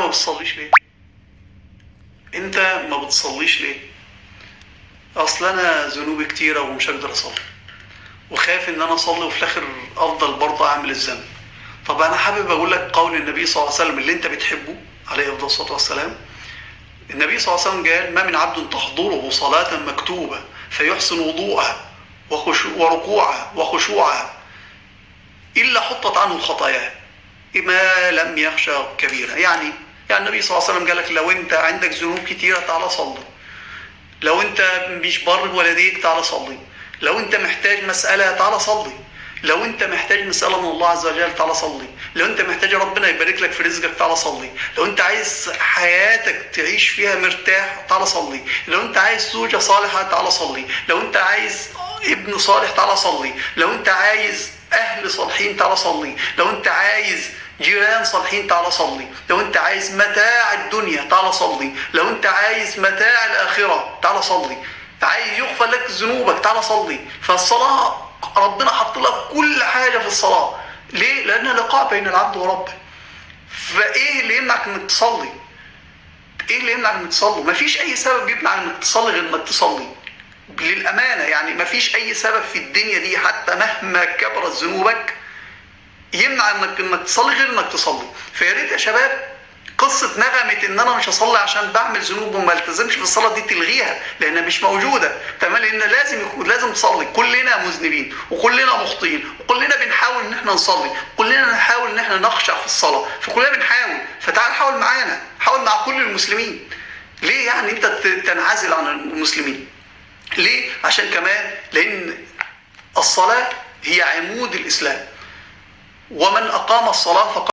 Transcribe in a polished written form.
ما بتصليش ليه؟ انت ما بتصليش ليه؟ اصل انا ذنوبي كتيره ومش هقدر اصلي، وخايف ان انا اصلي وفي الاخر افضل برضه اعمل الذنب. طب انا حابب اقول لك قول النبي صلى الله عليه وسلم اللي انت بتحبه عليه افضل الصلاه والسلام. النبي صلى الله عليه وسلم قال: ما من عبد تحضره صلاه مكتوبه فيحسن وضوءها وركوعها وخشوعها الا حطت عنه خطاياه ما لم يخشى كبيرا. يعني النبي صلى الله عليه وسلم قال لك: لو انت عندك ذنوب كتيره تعالى صلي، لو انت مش بر بوالديك تعالى صلي، لو انت محتاج مسألة تعالى صلي، لو انت محتاج مسألة من الله عز وجل تعالى صلي، لو انت محتاج ربنا يبارك لك في رزقك تعالى صلي، لو انت عايز حياتك تعيش فيها مرتاح تعالى صلي، لو انت عايز زوجة صالحة تعالى صلي، لو انت عايز ابن صالح تعالى صلي، لو انت عايز اهل صالحين تعالى صلي، لو انت عايز جيران صالحين تعالى صلي، لو انت عايز متاع الدنيا تعالى صلي، لو انت عايز متاع الآخرة تعالى صلي، عايز يغفر لك ذنوبك تعالى صلي. فالصلاة ربنا حط لك كل حاجة في الصلاة. ليه؟ لأنها لقاء بين العبد وربه. فإيه اللي يمنعك إنك تصلي؟ إيه اللي يمنعك إنك تصلي؟ مفيش أي سبب يمنع إنك تصلي غير إنك تصلي. للأمانة يعني مفيش أي سبب في الدنيا دي حتى مهما كبرت ذنوبك يمنع انك تصلي غير انك تصلي. فيا ريت يا شباب قصه نغمه ان انا مش هصلي عشان بعمل ذنوب وما التزمش في الصلاه دي تلغيها، لانها مش موجوده. تمام؟ لان لازم تصلي. كلنا مذنبين وكلنا مخطئين وكلنا بنحاول ان احنا نصلي، كلنا نحاول ان احنا نخشع في الصلاه، فكلنا بنحاول. فتعال حاول معانا، حاول مع كل المسلمين. ليه يعني انت تنعزل عن المسلمين؟ ليه؟ عشان كمان لان الصلاه هي عمود الاسلام، ومن أقام الصلاة فقد